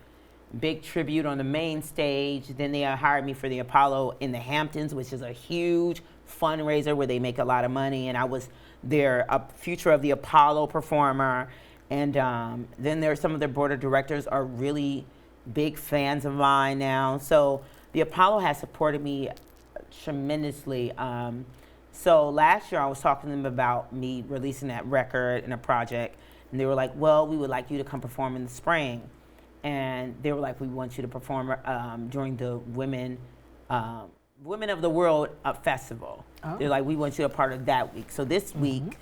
S2: big tribute on the main stage. Then they hired me for the Apollo in the Hamptons, which is a huge fundraiser where they make a lot of money. And I was their Future of the Apollo performer. And then there's some of their board of directors are really big fans of mine now. So the Apollo has supported me tremendously. So last year I was talking to them about me releasing that record and a project. And they were like, well, we would like you to come perform in the spring. and they were like, we want you to perform during the Women of the World Festival.
S1: Oh.
S2: They're like, we want you a part of that week. So this week,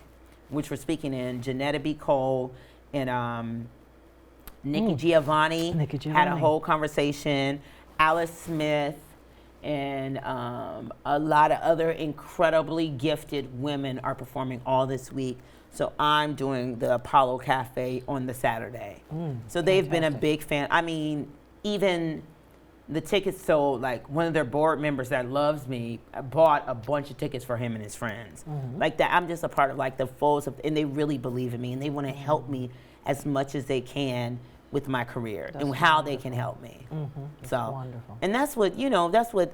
S2: which we're speaking in, Janetta B. Cole and Nikki Giovanni had a whole conversation. Alice Smith and a lot of other incredibly gifted women are performing all this week. So I'm doing the Apollo Cafe on the Saturday. So they've been a big fan. I mean, even the tickets sold, like one of their board members that loves me bought a bunch of tickets for him and his friends. Like that, I'm just a part of like the folds of, and they really believe in me and they want to help me as much as they can with my career and how they can help me. So
S1: wonderful.
S2: And that's what, that's what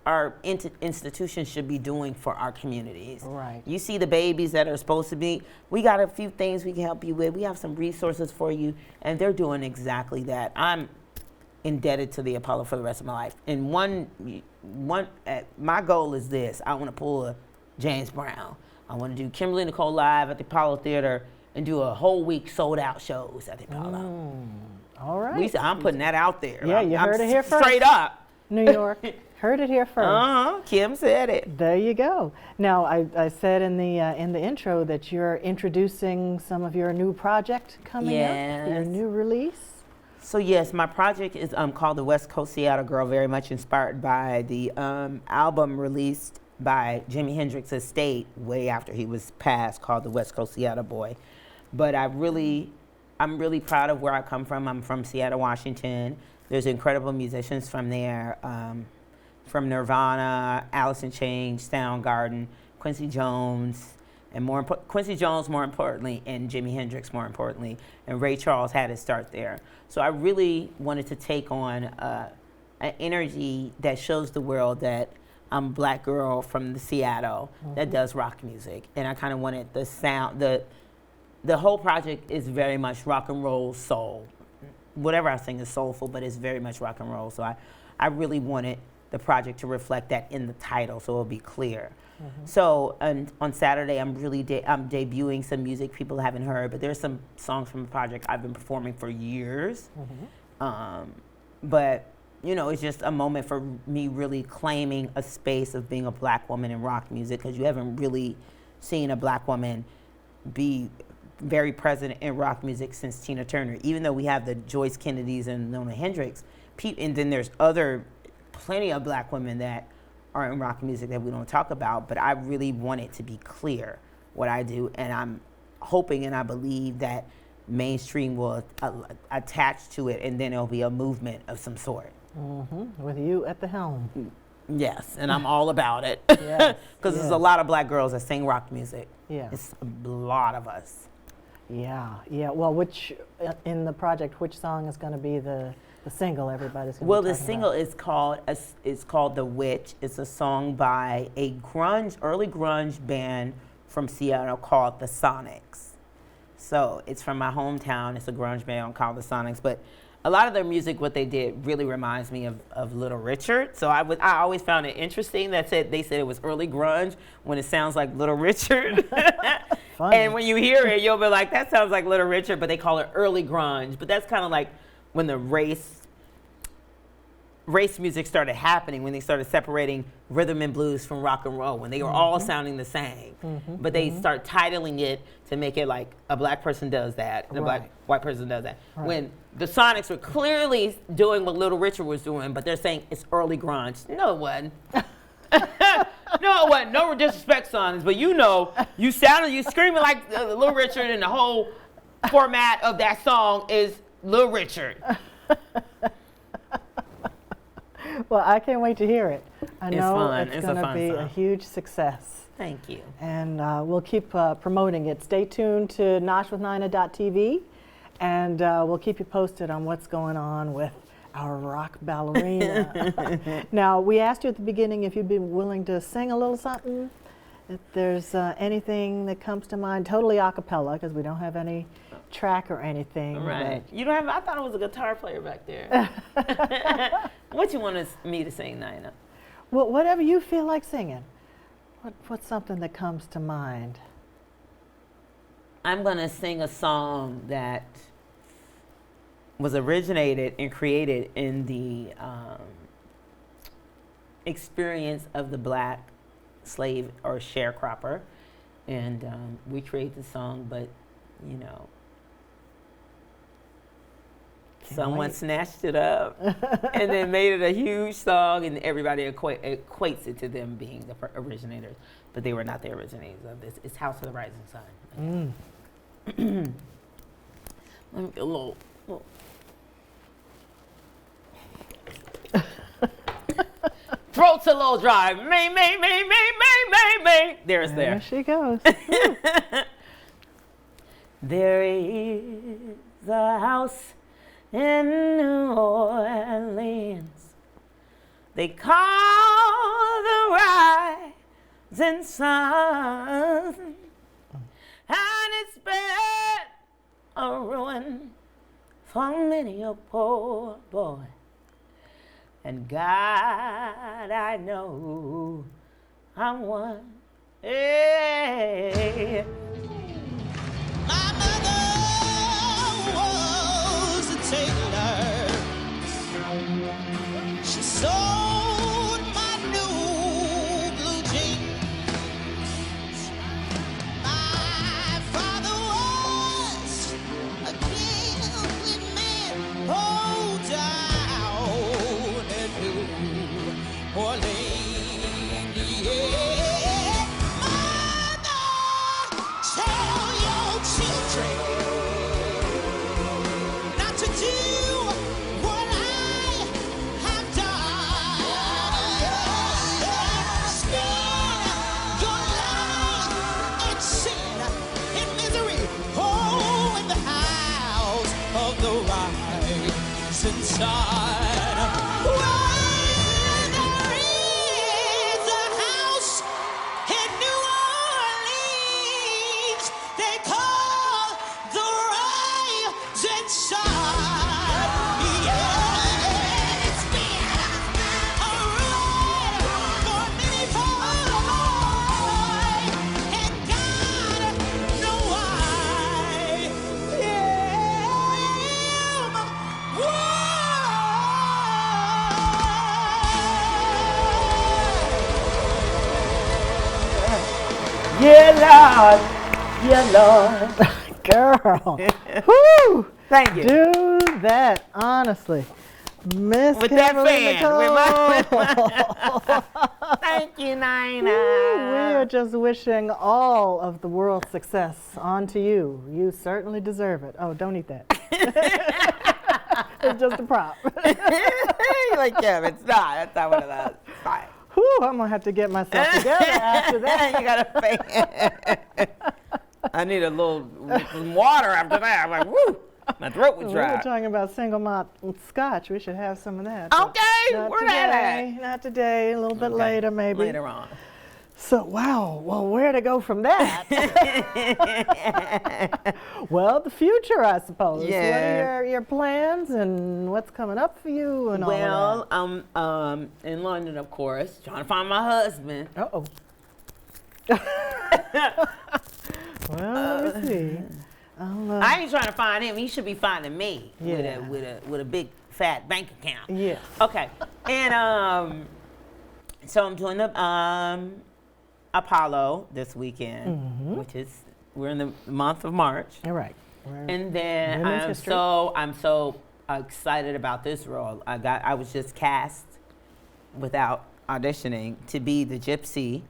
S2: our institutions should be doing for our communities.
S1: Right.
S2: You see the babies that are supposed to be, we got a few things we can help you with. We have some resources for you, and they're doing exactly that. I'm indebted to the Apollo for the rest of my life. And my goal is this. I want to pull a James Brown. I want to do Kimberly Nichole live at the Apollo Theater and do a whole week sold out shows at the Apollo.
S1: All right.
S2: I'm putting that out there.
S1: Yeah, you heard it here first.
S2: Straight up.
S1: New York. Heard it here first.
S2: Kim said it.
S1: There you go. Now, I said in the intro that you're introducing some of your new project coming up, your new release.
S2: So yes, my project is called The West Coast Seattle Girl, very much inspired by the album released by Jimi Hendrix's estate way after he was passed, called The West Coast Seattle Boy. But I'm really proud of where I come from. I'm from Seattle, Washington. There's incredible musicians from there, from Nirvana, Alice in Chains, Soundgarden, Quincy Jones, and Quincy Jones more importantly, and Jimi Hendrix more importantly, and Ray Charles had his start there. So I really wanted to take on an energy that shows the world that I'm a black girl from the Seattle that does rock music, and I kind of wanted the sound, the whole project is very much rock and roll soul. Whatever I sing is soulful, but it's very much rock and roll. So I really wanted the project to reflect that in the title, so it'll be clear. So on Saturday, I'm debuting some music people haven't heard, but there's some songs from the project I've been performing for years. But it's just a moment for me really claiming a space of being a black woman in rock music, because you haven't really seen a black woman be very present in rock music since Tina Turner. Even though we have the Joyce Kennedys and Nona Hendrix, and then there's plenty of black women that are in rock music that we don't talk about, but I really want it to be clear what I do, and I'm hoping and I believe that mainstream will attach to it, and then it'll be a movement of some sort.
S1: With you at the helm.
S2: Yes, and I'm all about it, because there's a lot of black girls that sing rock music. It's a lot of us. Well, in the project, which song is going to be the single everybody's going to be talking about? The single is called The Witch. It's a song by a early grunge band from Seattle called the Sonics. So it's from my hometown. It's a grunge band called the Sonics, but a lot of their music, what they did, really reminds me of Little Richard. So I always found it interesting that they said it was early grunge when it sounds like Little Richard. And when you hear it, you'll be like, that sounds like Little Richard, but they call it early grunge. But that's kind of like when the race music started happening, when they started separating rhythm and blues from rock and roll, when they were all sounding the same. But they start titling it to make it like a black person does that and a white person does that. When the Sonics were clearly doing what Little Richard was doing, but they're saying it's early grunge. No, it wasn't. No, it wasn't. No disrespect, Sonics, but you screaming like Little Richard, and the whole format of that song is Little Richard.
S1: Well, I can't wait to hear it. I know
S2: it's
S1: going to be
S2: song.
S1: a huge success.
S2: Thank you.
S1: And we'll keep promoting it. Stay tuned to noshwithnina.tv, and we'll keep you posted on what's going on with our Rock Ballerina. Now, we asked you at the beginning if you'd be willing to sing a little something. If there's anything that comes to mind, totally a cappella, because we don't have any track or anything.
S2: Right. You don't have, I thought it was a guitar player back there. What you want me to sing, Nina?
S1: Well, whatever you feel like singing. What's something that comes to mind?
S2: I'm going to sing a song that was originated and created in the experience of the black slave or sharecropper. And we created the song, but, you know, someone snatched it up and then made it a huge song, and everybody equates it to them being the originators. But they were not the originators of this. It's House of the Rising Sun. Let me get a little. Throat's a little dry. May. There's there.
S1: There she goes.
S2: There is a house in New Orleans they call the Rising Sun, and it's been a ruin for many a poor boy. And God, I know I'm one. Hey.
S3: My mother was a tailor. She sewed my new blue jeans. My father was a gambling man. Oh, down in New Orleans, yeah. Mother, tell your children not to do what I have done. Spend your life in sin, in misery, oh, in the house of the rising sun. Well, there is a house in New Orleans they call the Rising Sun. Yeah, it's been a ride for many boys, and God know why.
S2: Yeah, Lord.
S1: Girl. Woo!
S2: Thank you.
S1: Do that, honestly. Miss
S2: With that
S1: Kimberly
S2: fan.
S1: Nichole.
S2: Thank you, Nina.
S1: We are just wishing all of the world's success onto you. You certainly deserve it. Oh, don't eat that. It's just a prop.
S2: You're like, yeah, it's not. That's not one of those. Fine.
S1: Whew, I'm going to have to get myself together after that.
S2: You got a fan. I need a little some water after that. I'm like, woo, my throat was
S1: We
S2: dry.
S1: were talking about single malt scotch. We should have some of that. but
S2: Okay,
S1: not
S2: where
S1: today,
S2: that at?
S1: Not today. A little bit
S2: Okay,
S1: later, maybe.
S2: Later on.
S1: So, wow. Well, where to go from that? Well, the future, I suppose. What
S2: Yeah.
S1: are your plans and what's coming up for you and all of
S2: Well, I'm in London, of course, trying to find my husband.
S1: that? Uh-oh. Well, let me see.
S2: I ain't trying to find him. He should be finding me
S1: Yeah.
S2: with a big fat bank account.
S1: Yes.
S2: Okay. And so I'm doing the Apollo this weekend, which is we're in the month of March.
S1: All right.
S2: And then
S1: Women's
S2: I'm
S1: history.
S2: so excited about this role. I was just cast without auditioning to be the Gypsy,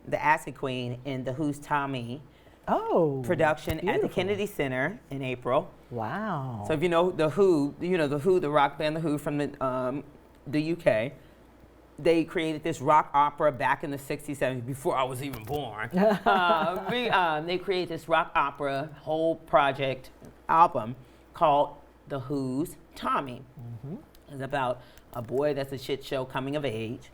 S2: the Acid Queen in the Who's Tommy production at the
S1: beautiful.
S2: Kennedy Center in April.
S1: Wow.
S2: So if you know the Who, the rock band The Who from the UK. They created this rock opera back in the 60s, 70s, before I was even born. They created this rock opera whole project album called The Who's Tommy. It's about a boy that's a shit show coming of age.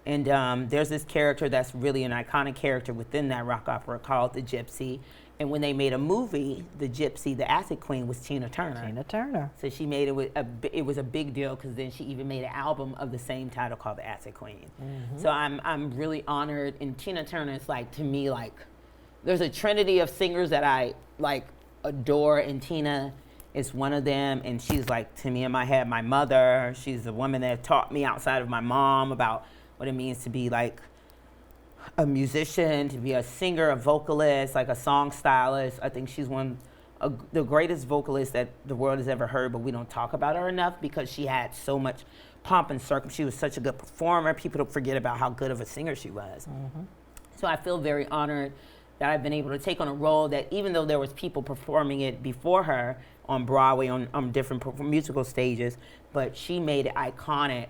S2: And there's this character that's really an iconic character within that rock opera called the Gypsy. And when they made a movie, the Gypsy, the Acid Queen, was Tina Turner.
S1: Tina Turner.
S2: So she made it was a big deal because then she even made an album of the same title called The Acid Queen. So I'm really honored. And Tina Turner is like, to me, like, there's a trinity of singers that I like adore, and Tina is one of them, and she's like, to me in my head, my mother. She's the woman that taught me outside of my mom about what it means to be like a musician, to be a singer, a vocalist, like a song stylist. I think she's the greatest vocalist that the world has ever heard, but we don't talk about her enough because she had so much pomp and circumstance. She was such a good performer. People don't forget about how good of a singer she was. Mm-hmm. So I feel very honored that I've been able to take on a role that, even though there was people performing it before her on Broadway, on different musical stages, but she made it iconic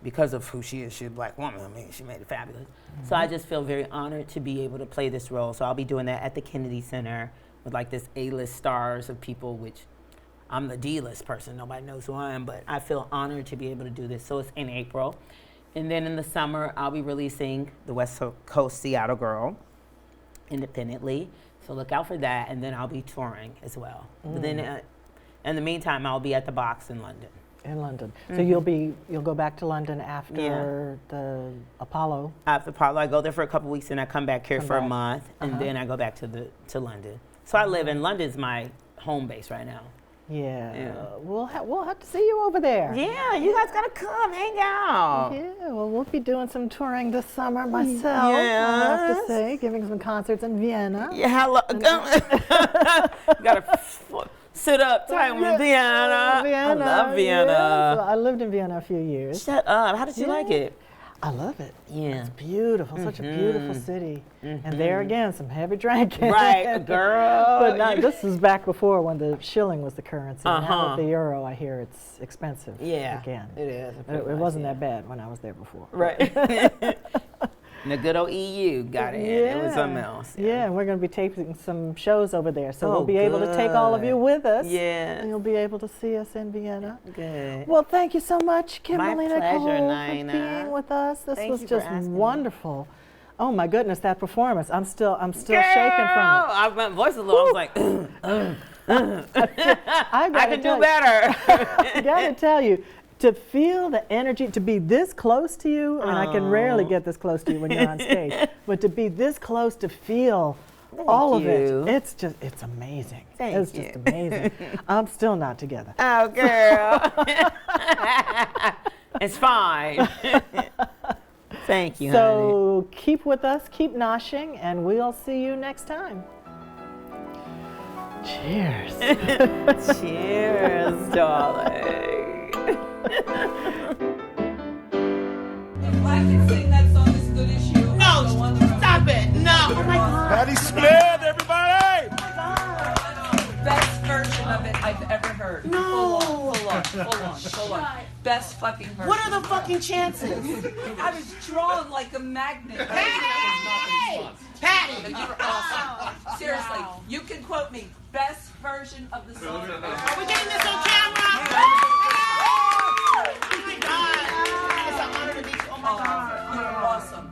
S2: because of who she is. She's a black woman. I mean, she made it fabulous. Mm-hmm. So I just feel very honored to be able to play this role. So I'll be doing that at the Kennedy Center with like this A-list stars of people, which I'm the D-list person. Nobody knows who I am, but I feel honored to be able to do this. So it's in April. And then in the summer, I'll be releasing The West Coast Seattle Girl independently. So look out for that. And then I'll be touring as well. But then in the meantime, I'll be at the Box in London.
S1: In London. So you'll go back to London after the Apollo?
S2: After Apollo, I go there for a couple weeks and I come back here for a month. And then I go back to London. So I live in London's my home base right now.
S1: Yeah. We'll have to see you over there.
S2: Yeah, you guys gotta come hang out.
S1: Yeah, well, we'll be doing some touring this summer myself. I have to say, giving some concerts in Vienna.
S2: Yeah, hello. Gotta sit up tight with Vienna. I love Vienna.
S1: Yeah. So I lived in Vienna a few years.
S2: Shut up. How did you like it?
S1: I love it.
S2: Yeah.
S1: It's beautiful. Such a beautiful city. And there again, some heavy drinking.
S2: Right, girl.
S1: But this is back before when the shilling was the currency. Now with the euro, I hear it's expensive again.
S2: It is.
S1: It wasn't that bad when I was there before.
S2: Right. And the good old EU got it. It was something else.
S1: Yeah, and we're going to be taping some shows over there. So we'll be able to take all of you with us.
S2: Yeah.
S1: And you'll be able to see us in Vienna.
S2: Good.
S1: Well, thank you so much, Kimberly Nichole,
S2: for
S1: being with us. This was just
S2: asking.
S1: Wonderful. Oh my goodness, that performance. I'm still shaking from it.
S2: My voice is low. I was like, I can do better.
S1: I got to tell you, to feel the energy, to be this close to you, and I can rarely get this close to you when you're on stage, but to be this close to feel all of it, it's amazing. It's just amazing. I'm still not together.
S2: Oh, girl. It's fine. Thank you,
S1: So keep with us, keep noshing, and we'll see you next time. Cheers.
S2: Cheers, darling.
S4: If I can sing that song as good as you,
S3: No, stop it. No.
S4: Oh my God.
S5: Patty Smith, everybody!
S4: Best version of it I've ever heard.
S3: No.
S4: Hold on. Best fucking version.
S3: What are the fucking chances?
S4: I was drawn like a magnet.
S3: Patty! Patty!
S4: You were awesome. Seriously, you can quote me. Best version of the song.
S3: Are we getting this on camera? Oh my God. It's an honor to meet you. Oh my God.
S4: You were awesome.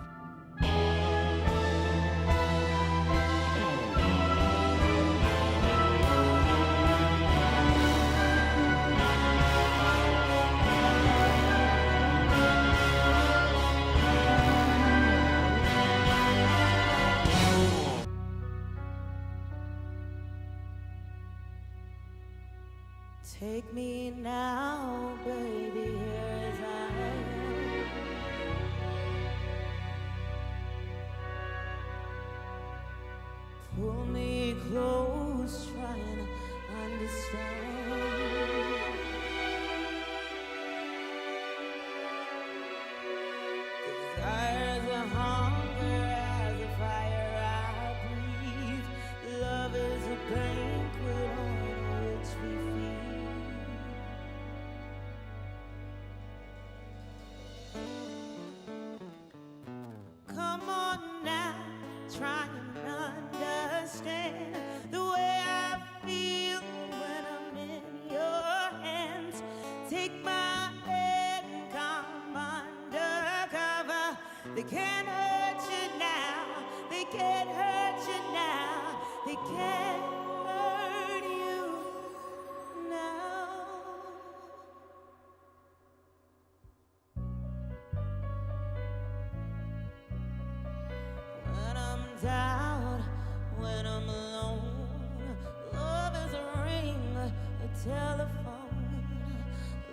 S3: Take me now, baby, here as I am. Pull me close, trying to understand. Desire's a hunger as a fire I breathe. Love is a banquet on which we feed. Come on now, try and understand the way I feel when I'm in your hands. Take my hand and come undercover. They can't hurt you now, they can't hurt you now, they can't hurt you now. When I'm down, when I'm alone, love is a ring telephone.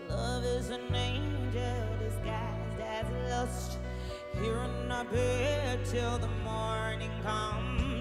S3: Love is an angel disguised as lust. Here in our bed till the morning comes.